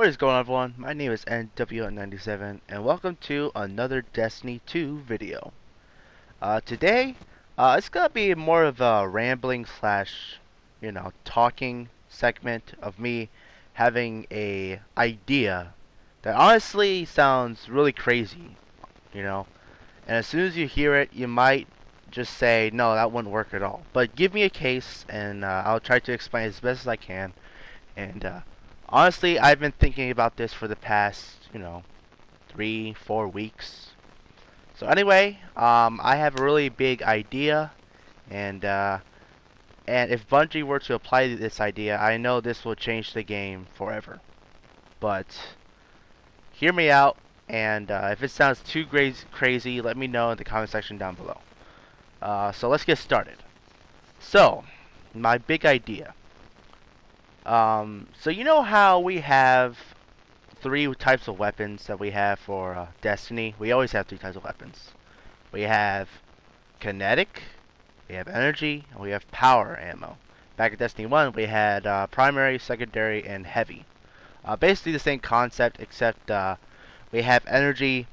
What is going on, everyone? My name is NW97 and welcome to another Destiny 2 video. Today, it's gonna be more of a rambling slash, talking segment of me having a idea that honestly sounds really crazy, you know. And as soon as you hear it, you might just say, no, that wouldn't work at all. But give me a case and I'll try to explain as best as I can. And honestly, I've been thinking about this for the past, 3, 4 weeks. So anyway, I have a really big idea, and if Bungie were to apply this idea, I know this will change the game forever. But hear me out, and if it sounds too crazy, let me know in the comment section down below. So let's get started. So, my big idea. So you know how we have three types of weapons that we have for Destiny? We always have three types of weapons. We have kinetic, we have energy, and we have power ammo. Back in Destiny 1, we had primary, secondary, and heavy. Basically the same concept, except we have energy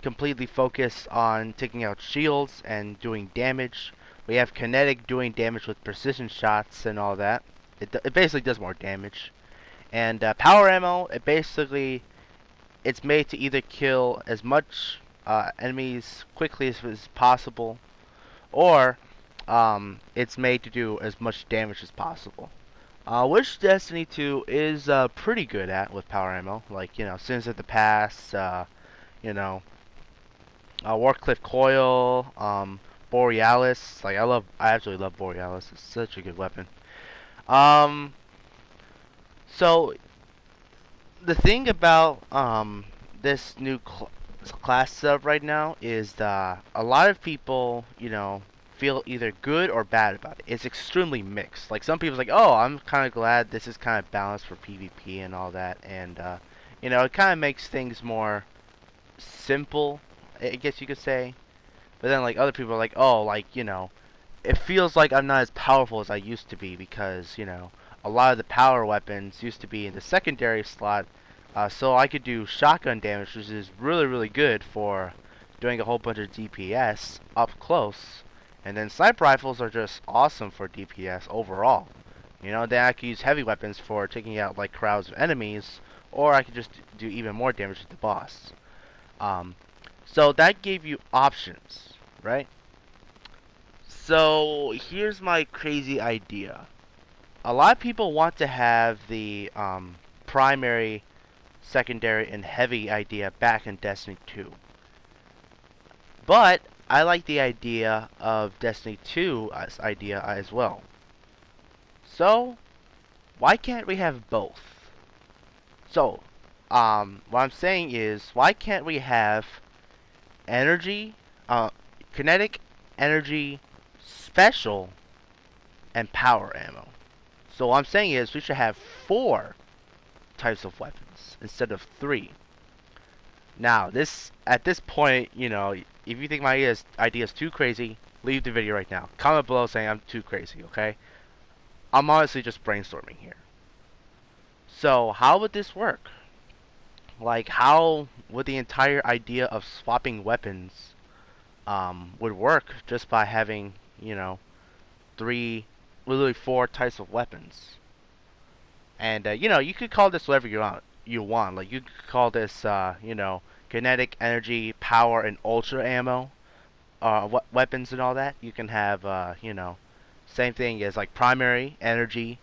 completely focused on taking out shields and doing damage. We have kinetic doing damage with precision shots and all that. It basically does more damage. And power ammo, it's made to either kill as much enemies quickly as possible, or it's made to do as much damage as possible. Which Destiny 2 is pretty good at with power ammo, like, Sins of the Past, you know, Warcliffe Coil, Borealis. Like, I absolutely love Borealis. It's such a good weapon. Um, so the thing about this new class setup right now is that a lot of people, feel either good or bad about it. It's extremely mixed. Like, some people's like, oh, I'm kind of glad this is kind of balanced for PvP and all that, and it kind of makes things more simple, I guess you could say. But then, like, other people are like, oh, like, it feels like I'm not as powerful as I used to be because, a lot of the power weapons used to be in the secondary slot, so I could do shotgun damage, which is really, really good for doing a whole bunch of DPS up close. And then sniper rifles are just awesome for DPS overall. Then I could use heavy weapons for taking out, like, crowds of enemies, or I could just do even more damage to the boss. So that gave you options, right? So here's my crazy idea. A lot of people want to have the primary, secondary, and heavy idea back in Destiny 2. But I like the idea of Destiny 2's idea as well. So why can't we have both? So, what I'm saying is, why can't we have energy, kinetic, energy, special, and power ammo? So what I'm saying is we should have 4 types of weapons instead of 3. Now, at this point, if you think my idea is too crazy, leave the video right now. Comment below saying I'm too crazy, okay? I'm honestly just brainstorming here. So, how would this work? Like, how would the entire idea of swapping weapons would work just by having, literally 4 types of weapons? And you could call this whatever you want. Like, you could call this kinetic, energy, power, and ultra ammo, weapons and all that. You can have same thing as like primary, energy,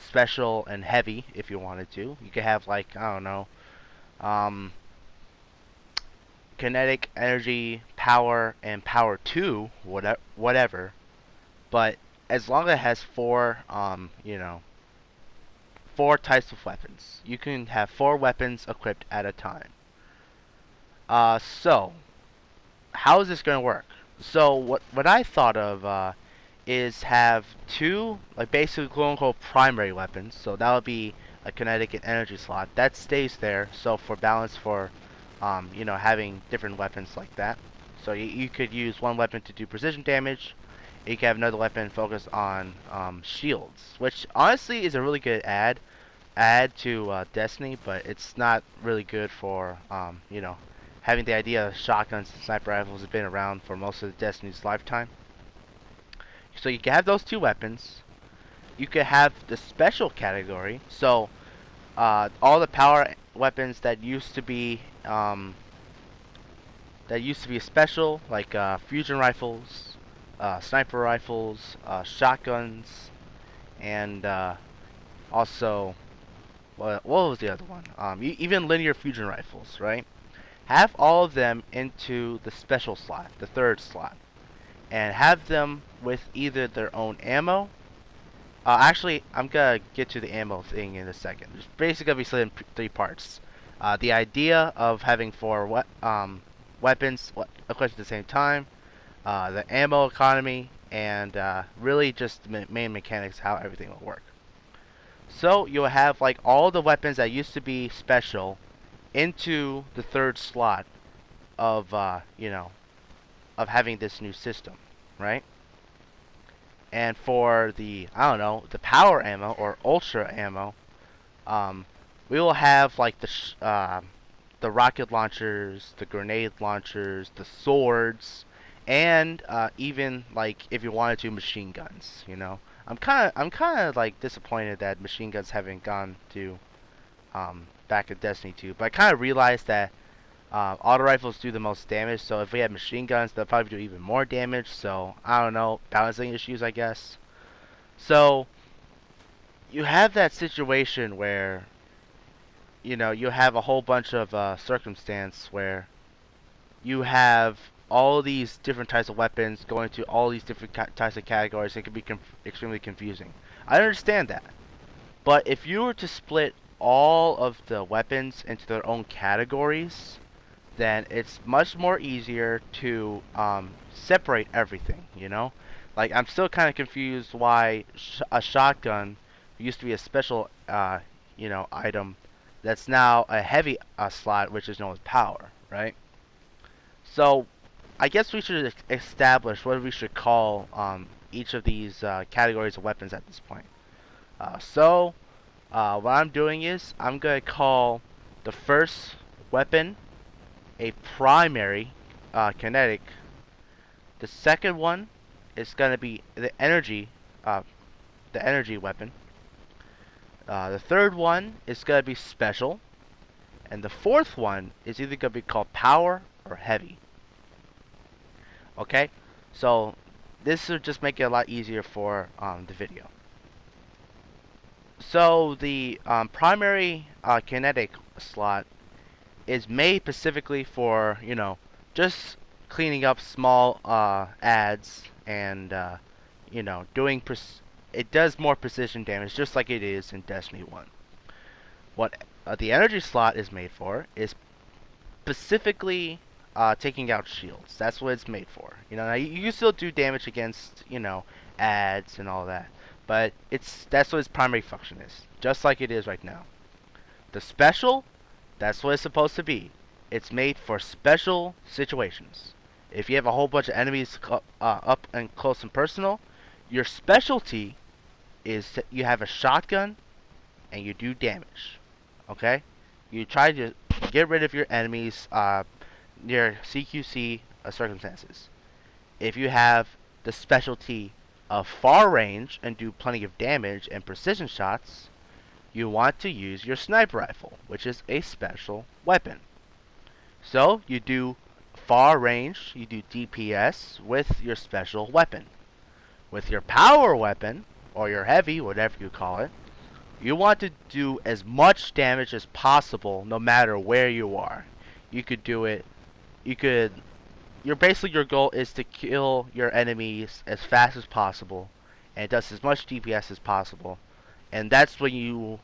special, and heavy if you wanted to. You could have, like, I don't know, um, kinetic, energy, power, and power 2, whatever. But as long as it has 4 4 types of weapons. You can have 4 weapons equipped at a time. So how is this going to work? So what I thought of is have 2, like, basically quote unquote primary weapons. So that would be a kinetic and energy slot that stays there. So for balance, for having different weapons like that. So you could use one weapon to do precision damage. You can have another weapon focused on shields, which honestly is a really good add. add to Destiny, but it's not really good for having the idea of shotguns and sniper rifles has been around for most of the Destiny's lifetime. So you can have those two weapons. You could have the special category. So all the power weapons that used to be special, like fusion rifles, sniper rifles, shotguns, and also what was the other one? Even linear fusion rifles, right? Have all of them into the special slot, the third slot, and have them with either their own ammo. Actually, I'm gonna get to the ammo thing in a second. It's basically gonna be split in three parts. The idea of having four weapons equipped at the same time, the ammo economy, and really just the main mechanics how everything will work. So you'll have like all the weapons that used to be special into the third slot of of having this new system, right? And for the I don't know the power ammo or ultra ammo, um, we will have like the rocket launchers, the grenade launchers, the swords, and even like if you wanted to, machine guns. I'm kind of like disappointed that machine guns haven't gone to back in Destiny 2, but I kind of realized that auto rifles do the most damage, so if we had machine guns, they'll probably do even more damage. So I don't know, balancing issues, I guess. So you have that situation where you have a whole bunch of circumstance where you have all these different types of weapons going to all these different types of categories. It can be extremely confusing. I understand that, but if you were to split all of the weapons into their own categories, then it's much more easier to separate everything, Like, I'm still kind of confused why a shotgun used to be a special, item that's now a heavy slot, which is known as power, right? So, I guess we should establish what we should call each of these categories of weapons at this point. What I'm doing is I'm going to call the first weapon a primary kinetic. The second one is going to be the energy weapon. The third one is going to be special, and the fourth one is either going to be called power or heavy. Okay, so this will just make it a lot easier for the video. So the primary kinetic slot is made specifically for, just cleaning up small ads and, doing it does more precision damage just like it is in Destiny 1. What the energy slot is made for is specifically taking out shields. That's what it's made for. Now you can still do damage against, ads and all that, but that's what its primary function is, just like it is right now. The special, that's what it's supposed to be. It's made for special situations. If you have a whole bunch of enemies up and close and personal, your specialty is you have a shotgun and you do damage. Okay? You try to get rid of your enemies near CQC circumstances. If you have the specialty of far range and do plenty of damage and precision shots, you want to use your sniper rifle, which is a special weapon. So you do far range, you do DPS with your special weapon. With your power weapon, or your heavy, whatever you call it, you want to do as much damage as possible no matter where you are. You could do it, your goal is to kill your enemies as fast as possible, and it does as much DPS as possible. And that's when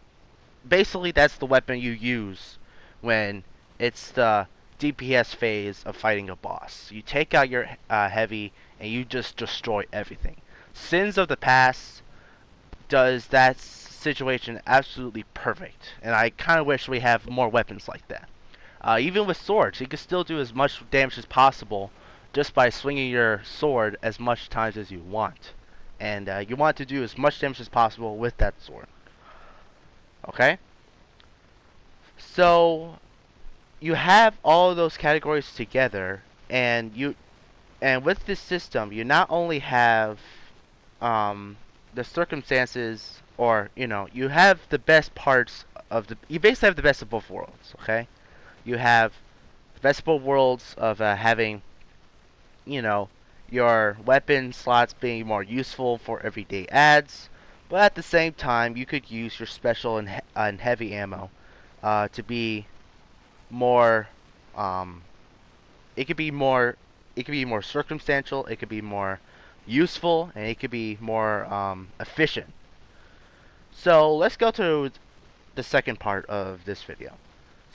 that's the weapon you use when it's the DPS phase of fighting a boss. You take out your heavy and you just destroy everything. Sins of the Past does that situation absolutely perfect, and I kind of wish we have more weapons like that. Even with swords, you can still do as much damage as possible just by swinging your sword as much times as you want. And you want to do as much damage as possible with that sword. Okay? So you have all of those categories together, and with this system, you not only have the circumstances, or you have the best parts of the. You basically have the best of both worlds. Okay, you have the best of both worlds of having, you know, your weapon slots being more useful for everyday ads, but at the same time, you could use your special and heavy ammo to be more. Um, it could be more. It could be more circumstantial. It could be more useful, and it could be more efficient. So let's go to the second part of this video.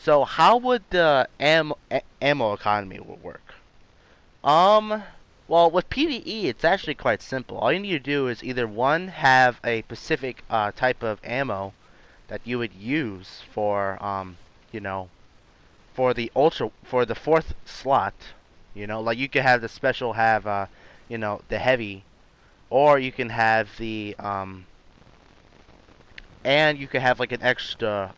So how would the ammo economy work? Um, well, with PvE, it's actually quite simple. All you need to do is either one, have a specific type of ammo that you would use for, you know, for the fourth slot. Like you could have the special, have, the heavy, or you can have the, and you could have like an extra,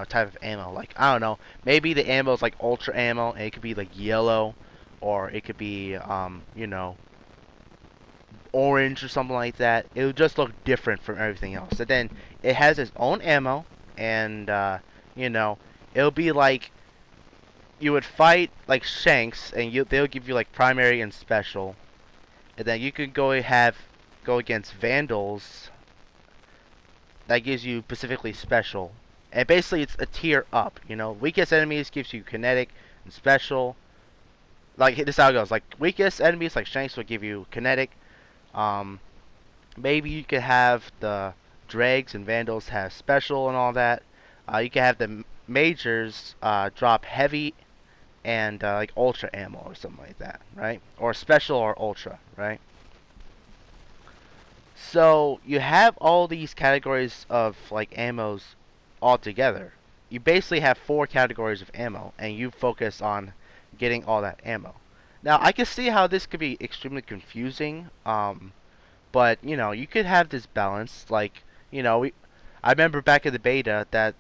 type of ammo. Like, I don't know, maybe the ammo is like ultra ammo, and it could be like yellow, or it could be, orange or something like that. It would just look different from everything else. And then it has its own ammo, and you know, it'll be like you would fight like Shanks, and they'll give you like primary and special, and then you could go against Vandals that gives you specifically special. And basically, it's a tier up. Weakest enemies gives you kinetic and special. Like, this is how it goes. Like, weakest enemies like Shanks will give you kinetic. Um, Maybe you could have the Dregs and Vandals have special and all that. You could have the Majors drop heavy and like ultra ammo or something like that, right? Or special or ultra, right? So you have all these categories of like ammos all together. You basically have four categories of ammo, and you focus on getting all that ammo. Now I can see how this could be extremely confusing. But you could have this balance. Like, I remember back in the beta that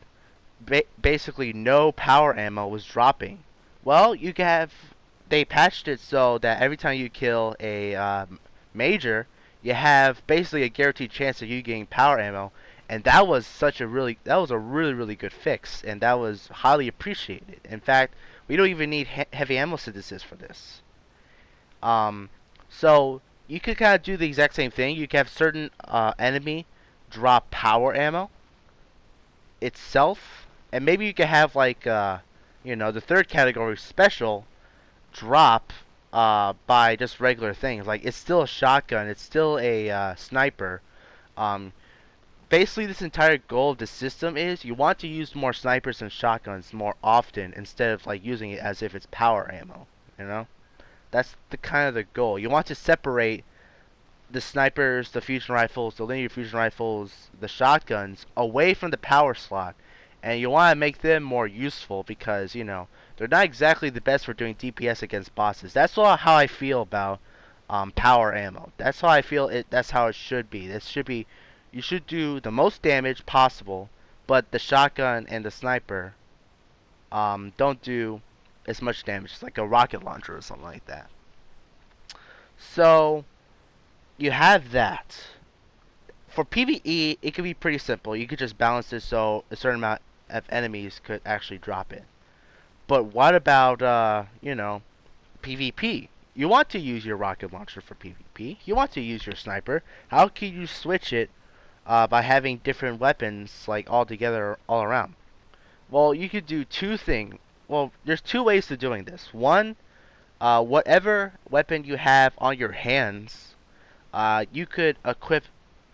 basically no power ammo was dropping. Well, they patched it so that every time you kill a major, you have basically a guaranteed chance of you getting power ammo, and that was a really really good fix, and that was highly appreciated. In fact, we don't even need heavy ammo synthesis for this. Um, so you could kind of do the exact same thing. You could have certain enemy drop power ammo itself, and maybe you could have like the third category special drop by just regular things. Like, it's still a shotgun, it's still a sniper. Um, Basically, this entire goal of the system is you want to use more snipers and shotguns more often instead of like using it as if it's power ammo. You know, that's the kind of the goal. You want to separate the snipers, the fusion rifles, the linear fusion rifles, the shotguns away from the power slot, and you want to make them more useful because they're not exactly the best for doing DPS against bosses. That's how I feel about power ammo. That's how I feel it. That's how it should be. You should do the most damage possible, but the shotgun and the sniper don't do as much damage. It's like a rocket launcher or something like that. So you have that. For PvE, it could be pretty simple. You could just balance this so a certain amount of enemies could actually drop it. But what about, PvP? You want to use your rocket launcher for PvP. You want to use your sniper. How can you switch it by having different weapons, like, all together, all around? Well, you could do two things. Well, there's two ways to doing this. One, whatever weapon you have on your hands, you could equip.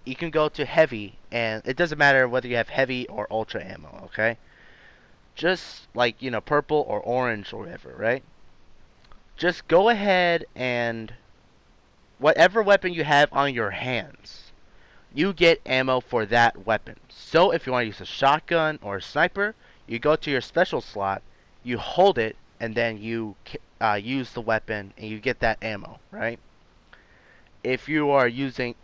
You can go to heavy, and it doesn't matter whether you have heavy or ultra ammo. Okay, just like purple or orange or whatever, right? Just go ahead and whatever weapon you have on your hands, you get ammo for that weapon. So if you want to use a shotgun or a sniper, you go to your special slot, you hold it, and then you use the weapon, and you get that ammo, right? if you are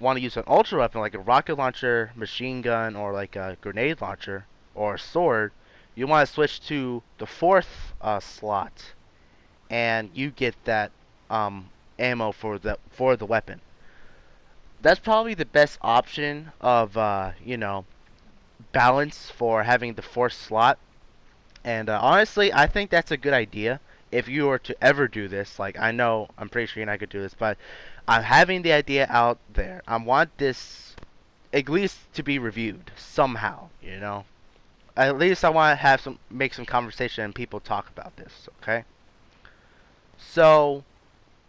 want to use an ultra weapon like a rocket launcher, machine gun, or like a grenade launcher or a sword, you want to switch to the fourth slot, and you get that ammo for the weapon. That's probably the best option of balance for having the fourth slot. And honestly, I think that's a good idea if you were to ever do this. Like, I know, I'm pretty sure you're not going to do this, but I'm having the idea out there. I want this at least to be reviewed somehow, you know? At least I want to have make some conversation and people talk about this, okay? So,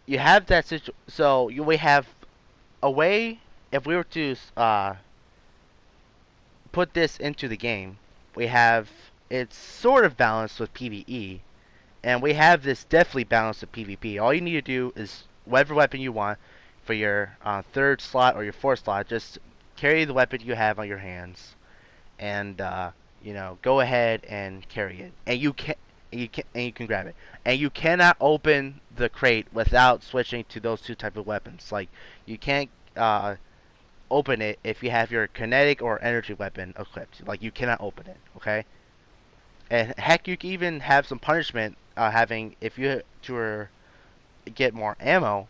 you have that we have a way, if we were to put this into the game, we have, it's sort of balanced with PvE, and we have this definitely balanced with PvP. All you need to do is whatever weapon you want for your third slot or your fourth slot, just carry the weapon you have on your hands, and go ahead and carry it, and you can grab it, and you cannot open the crate without switching to those two type of weapons. Like, you can't open it if you have your kinetic or energy weapon equipped. Like, you cannot open it, okay? And heck, you can even have some punishment having, if you to get more ammo,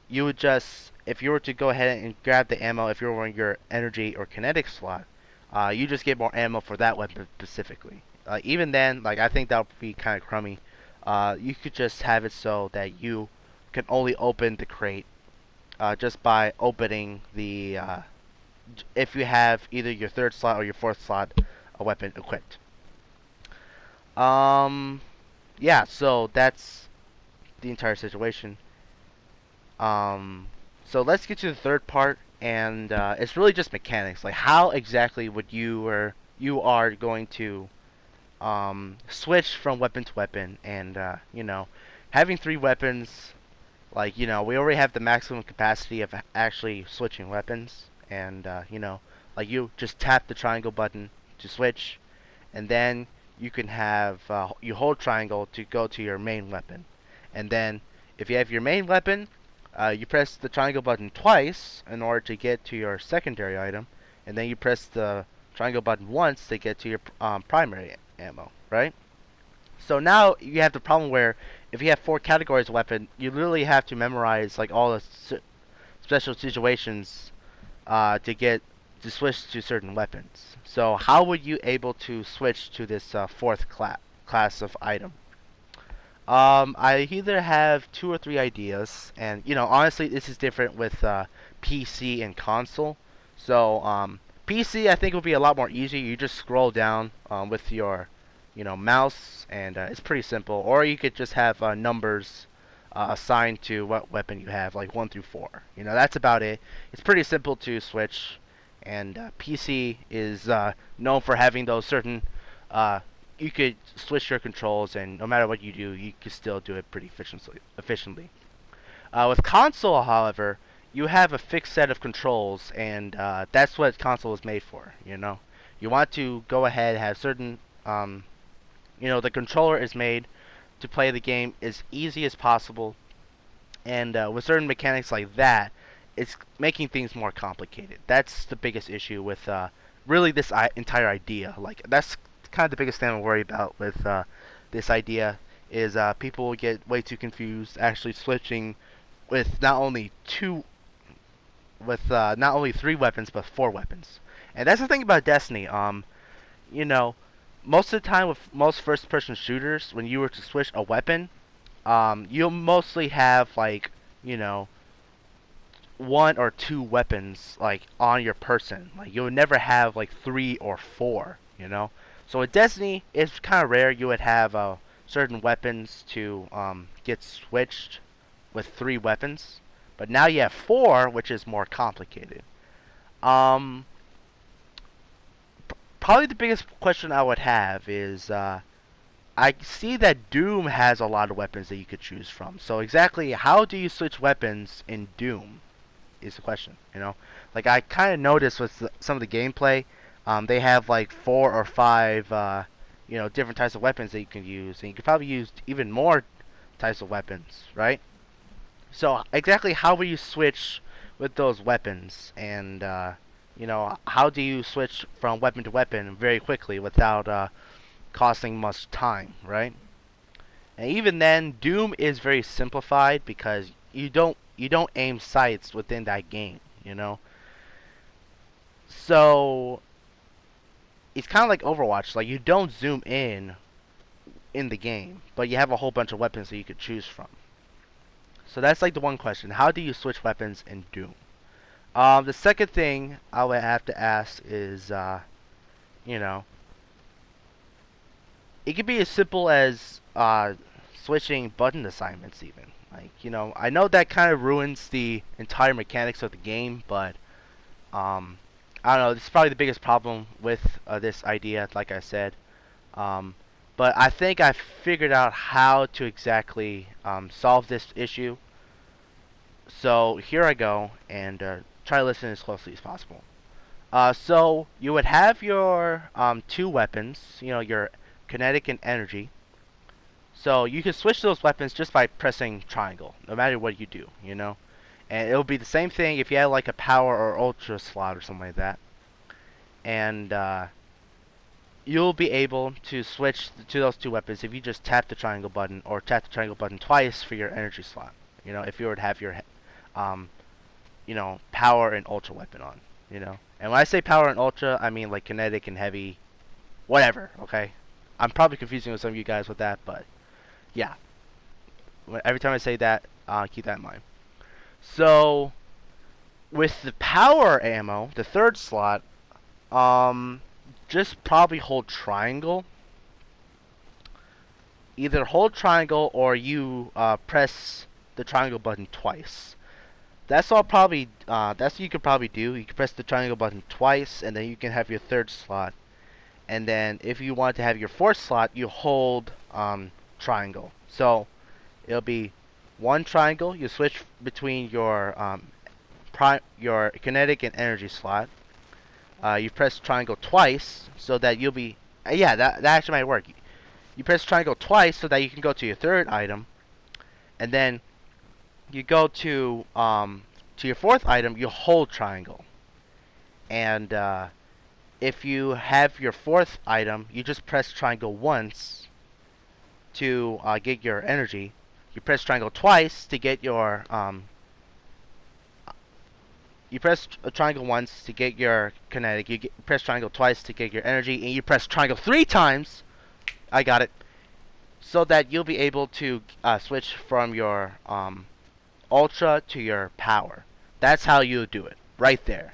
you would just, if you were to go ahead and grab the ammo, if you're wearing your energy or kinetic slot, you just get more ammo for that weapon specifically. Even then, like, I think that would be kind of crummy. You could just have it so that you can only open the crate just by opening the if you have either your third slot or your fourth slot a weapon equipped. Yeah, so that's the entire situation. So let's get to the third part, and it's really just mechanics. Like, how exactly would you are going to switch from weapon to weapon, and having three weapons. Like, we already have the maximum capacity of actually switching weapons, and like, you just tap the triangle button to switch, and then you can have you hold triangle to go to your main weapon, and then if you have your main weapon, you press the triangle button twice in order to get to your secondary item, and then you press the triangle button once to get to your primary ammo, right? So now you have the problem where if you have four categories of weapon, you literally have to memorize like all the special situations to switch to certain weapons. So how would you able to switch to this fourth class of item? I either have two or three ideas, and honestly, this is different with PC and console. So PC, I think, would be a lot more easy. You just scroll down with your mouse, and it's pretty simple. Or you could just have numbers assigned to what weapon you have, like 1 through 4. That's about it. It's pretty simple to switch, and PC is known for having those certain. You could switch your controls, and no matter what you do, you can still do it pretty efficiently. With console, however, you have a fixed set of controls, and that's what console is made for. You want to go ahead and have certain the controller is made to play the game as easy as possible, and with certain mechanics like that, it's making things more complicated. That's the biggest issue with really this entire idea. Like, that's kind of the biggest thing I worry about with this idea is people will get way too confused actually switching with not only three weapons but four weapons. And that's the thing about Destiny. You know, most of the time with most first-person shooters, when you were to switch a weapon, you'll mostly have like, one or two weapons like on your person. Like, you'll never have like three or four. So with Destiny, it's kind of rare you would have certain weapons to get switched with three weapons. But now you have four, which is more complicated. Um, Probably the biggest question I would have is I see that Doom has a lot of weapons that you could choose from. So exactly how do you switch weapons in Doom is the question, Like, I kind of noticed with some of the gameplay, they have like 4 or 5, different types of weapons that you can use. And you could probably use even more types of weapons, right? So exactly how will you switch with those weapons, and how do you switch from weapon to weapon very quickly without costing much time, right? And even then, Doom is very simplified because you don't aim sights within that game, you know. So it's kind of like Overwatch. Like you don't zoom in the game, but you have a whole bunch of weapons that you could choose from. So that's like the one question: how do you switch weapons in Doom? The second thing I would have to ask is, you know, it could be as simple as switching button assignments, even. Like, I know that kind of ruins the entire mechanics of the game, but um, I don't know. This is probably the biggest problem with this idea, like I said. Um, but I think I figured out how to exactly solve this issue. So here I go, and try to listen as closely as possible. So you would have your two weapons, your kinetic and energy. So you can switch those weapons just by pressing triangle, no matter what you do. And it'll be the same thing if you had like a power or ultra slot or something like that. And you'll be able to switch to those two weapons if you just tap the triangle button or tap the triangle button twice for your energy slot. If you were to have your um, power and ultra weapon on. And when I say power and ultra, I mean like kinetic and heavy, whatever, okay? I'm probably confusing with some of you guys with that, but yeah. Every time I say that, keep that in mind. So, with the power ammo, the third slot, um, just probably hold triangle. Either hold triangle or you press the triangle button twice. That's all probably. That's what you could probably do. You can press the triangle button twice, and then you can have your third slot. And then if you want to have your fourth slot, you hold triangle. So it'll be one triangle. You switch between your kinetic and energy slot. You press triangle twice so that you'll be. Yeah, that actually might work. You press triangle twice so that you can go to your third item, and then you go to your fourth item. You hold triangle, and if you have your fourth item, you just press triangle once to get your energy. You press triangle twice to get your you press triangle once to get your kinetic. Press triangle twice to get your energy, and you press triangle three times. I got it. So that you'll be able to switch from your ultra to your power. That's how you do it, right there.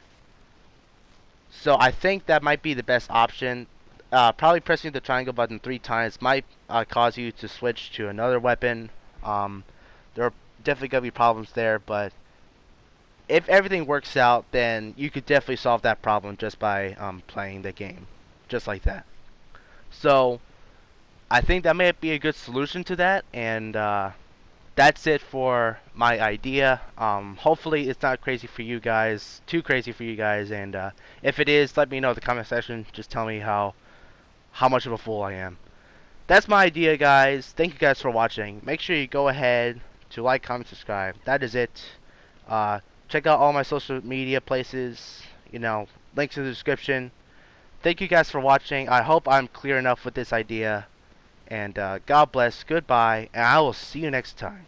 So I think that might be the best option. Probably pressing the triangle button three times might cause you to switch to another weapon. There are definitely going to be problems there, but if everything works out, then you could definitely solve that problem just by playing the game, just like that. So I think that may be a good solution to that, and that's it for my idea. Hopefully it's not crazy for you guys, too crazy for you guys, and if it is, let me know in the comment section. Just tell me how much of a fool I am. That's my idea, guys. Thank you guys for watching. Make sure you go ahead to like, comment, subscribe. That is it. Check out all my social media places. Links in the description. Thank you guys for watching. I hope I'm clear enough with this idea. And God bless. Goodbye. And I will see you next time.